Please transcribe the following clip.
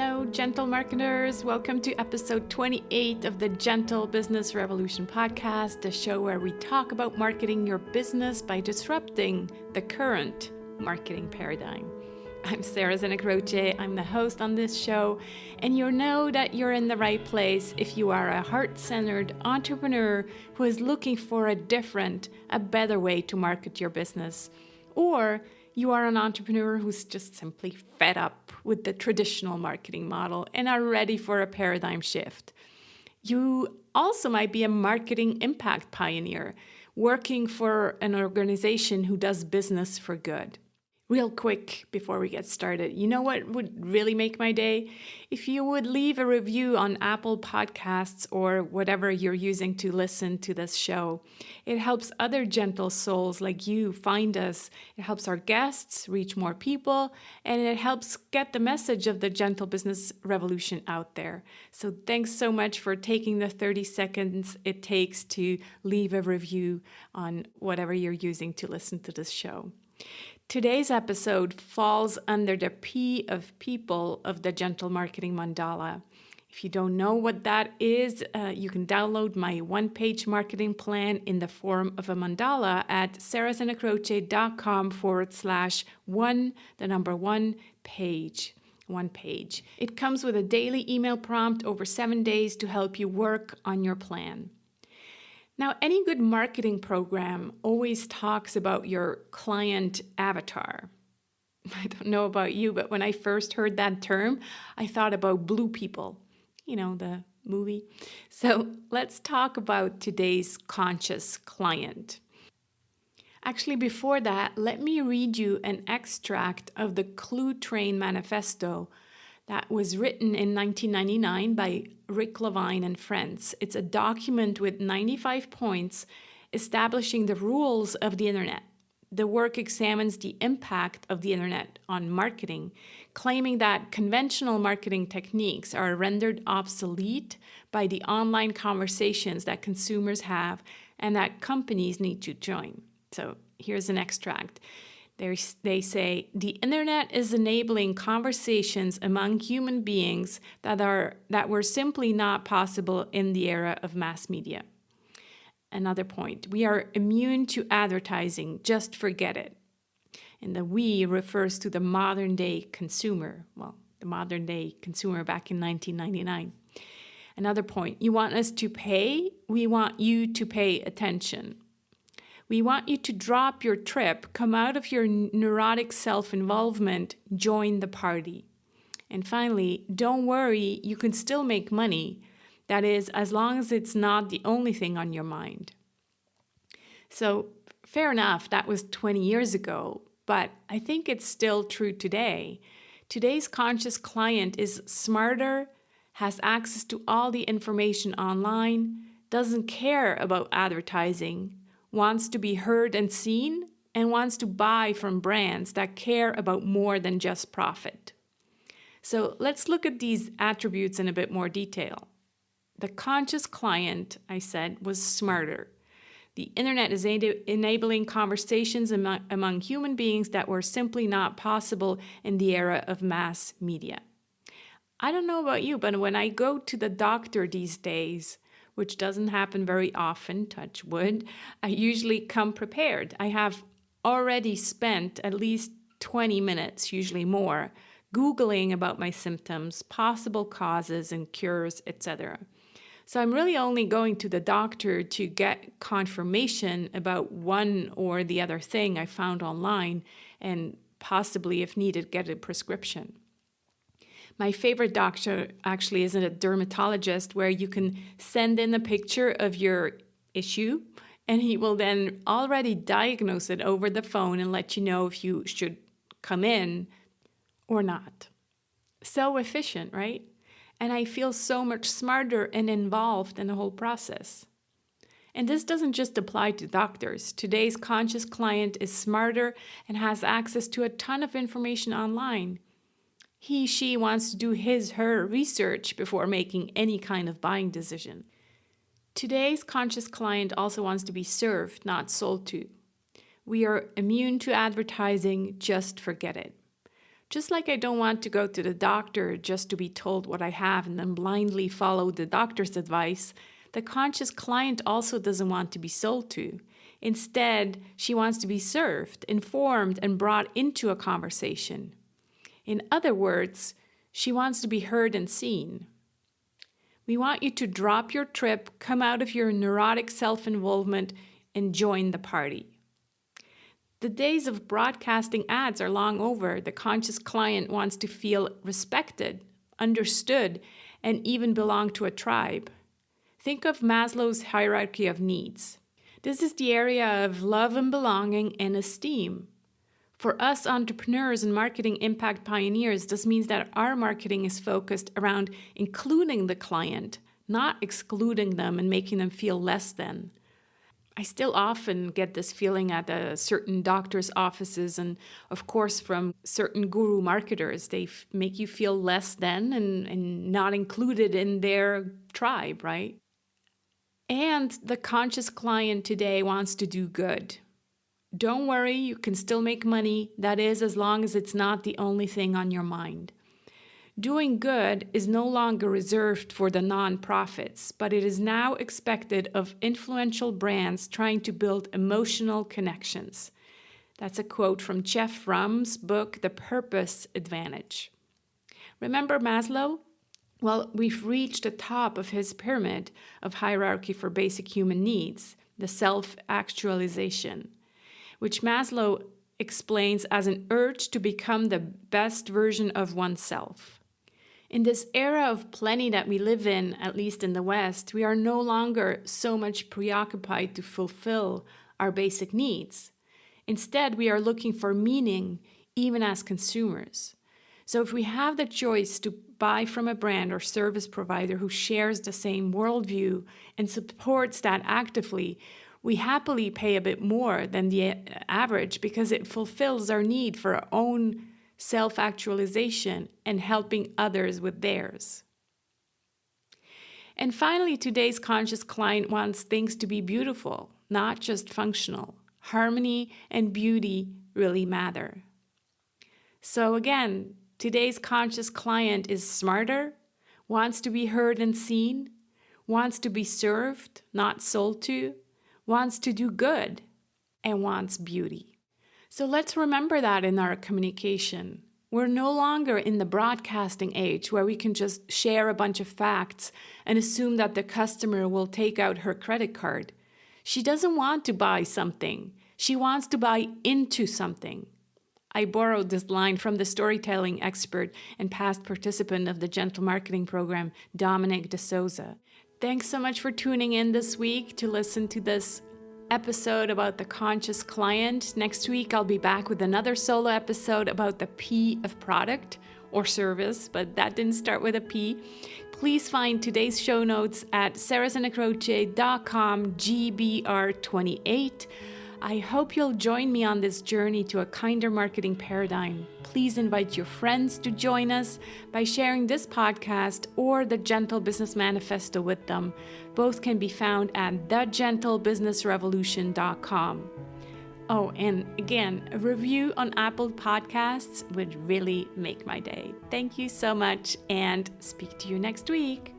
Hello, gentle marketers. Welcome to episode 28 of the Gentle Business Revolution podcast, the show where we talk about marketing your business by disrupting the current marketing paradigm. I'm Sarah Zenecroce. I'm the host on this show, and you know that you're in the right place if you are a heart-centered entrepreneur who is looking for a better way to market your business, or you are an entrepreneur who's just simply fed up with the traditional marketing model and are ready for a paradigm shift. You also might be a marketing impact pioneer working for an organization who does business for good. Real quick before we get started, you know what would really make my day? If you would leave a review on Apple Podcasts or whatever you're using to listen to this show. It helps other gentle souls like you find us. It helps our guests reach more people, and it helps get the message of the Gentle Business Revolution out there. So thanks so much for taking the 30 seconds it takes to leave a review on whatever you're using to listen to this show. Today's episode falls under the P of people of the Gentle Marketing Mandala. If you don't know what that is, you can download my one-page marketing plan in the form of a mandala at sarahzenecroce.com/one page. One page. It comes with a daily email prompt over 7 days to help you work on your plan. Now, any good marketing program always talks about your client avatar. I don't know about you, but when I first heard that term, I thought about Blue People, the movie. So let's talk about today's conscious client. Actually, before that, let me read you an extract of the Cluetrain Manifesto that was written in 1999 by Rick Levine and friends. It's a document with 95 points establishing the rules of the internet. The work examines the impact of the internet on marketing, claiming that conventional marketing techniques are rendered obsolete by the online conversations that consumers have and that companies need to join. So here's an extract. They say, the internet is enabling conversations among human beings that were simply not possible in the era of mass media. Another point, we are immune to advertising, just forget it. And the we refers to the modern day consumer. Well, the modern day consumer back in 1999. Another point, you want us to pay? We want you to pay attention. We want you to drop your trip, come out of your neurotic self-involvement, join the party. And finally, don't worry, you can still make money. That is, as long as it's not the only thing on your mind. So, fair enough, that was 20 years ago, but I think it's still true today. Today's conscious client is smarter, has access to all the information online, doesn't care about advertising, wants to be heard and seen, and wants to buy from brands that care about more than just profit. So let's look at these attributes in a bit more detail. The conscious client, I said, was smarter. The internet is enabling conversations among human beings that were simply not possible in the era of mass media. I don't know about you, but when I go to the doctor these days, which doesn't happen very often, touch wood, I usually come prepared. I have already spent at least 20 minutes, usually more, Googling about my symptoms, possible causes and cures, etc. So I'm really only going to the doctor to get confirmation about one or the other thing I found online and possibly, if needed, get a prescription. My favorite doctor actually is a dermatologist where you can send in a picture of your issue and he will then already diagnose it over the phone and let you know if you should come in or not. So efficient, right? And I feel so much smarter and involved in the whole process. And this doesn't just apply to doctors. Today's conscious client is smarter and has access to a ton of information online. She wants to do her research before making any kind of buying decision. Today's conscious client also wants to be served, not sold to. We are immune to advertising, just forget it. Just like I don't want to go to the doctor just to be told what I have and then blindly follow the doctor's advice, the conscious client also doesn't want to be sold to. Instead, she wants to be served, informed, and brought into a conversation. In other words, she wants to be heard and seen. We want you to drop your trip, come out of your neurotic self-involvement, and join the party. The days of broadcasting ads are long over. The conscious client wants to feel respected, understood, and even belong to a tribe. Think of Maslow's hierarchy of needs. This is the area of love and belonging and esteem. For us entrepreneurs and marketing impact pioneers, this means that our marketing is focused around including the client, not excluding them and making them feel less than. I still often get this feeling at certain doctors' offices and, of course, from certain guru marketers. They make you feel less than and not included in their tribe, right? And the conscious client today wants to do good. Don't worry, you can still make money. That is, as long as it's not the only thing on your mind. Doing good is no longer reserved for the nonprofits, but it is now expected of influential brands trying to build emotional connections. That's a quote from Jeff Rum's book, The Purpose Advantage. Remember Maslow? Well, we've reached the top of his pyramid of hierarchy for basic human needs, the self-actualization, which Maslow explains as an urge to become the best version of oneself. In this era of plenty that we live in, at least in the West, we are no longer so much preoccupied to fulfill our basic needs. Instead, we are looking for meaning, even as consumers. So if we have the choice to buy from a brand or service provider who shares the same worldview and supports that actively, we happily pay a bit more than the average because it fulfills our need for our own self-actualization and helping others with theirs. And finally, today's conscious client wants things to be beautiful, not just functional. Harmony and beauty really matter. So again, today's conscious client is smarter, wants to be heard and seen, wants to be served, not sold to, wants to do good, and wants beauty. So let's remember that in our communication. We're no longer in the broadcasting age where we can just share a bunch of facts and assume that the customer will take out her credit card. She doesn't want to buy something. She wants to buy into something. I borrowed this line from the storytelling expert and past participant of the Gentle Marketing Program, Dominic DeSouza. Thanks so much for tuning in this week to listen to this episode about the conscious client. Next week, I'll be back with another solo episode about the P of product or service, but that didn't start with a P. Please find today's show notes at sarahsanacroce.com GBR28. I hope you'll join me on this journey to a kinder marketing paradigm. Please invite your friends to join us by sharing this podcast or the Gentle Business Manifesto with them. Both can be found at thegentlebusinessrevolution.com. Oh, and again, a review on Apple Podcasts would really make my day. Thank you so much and speak to you next week.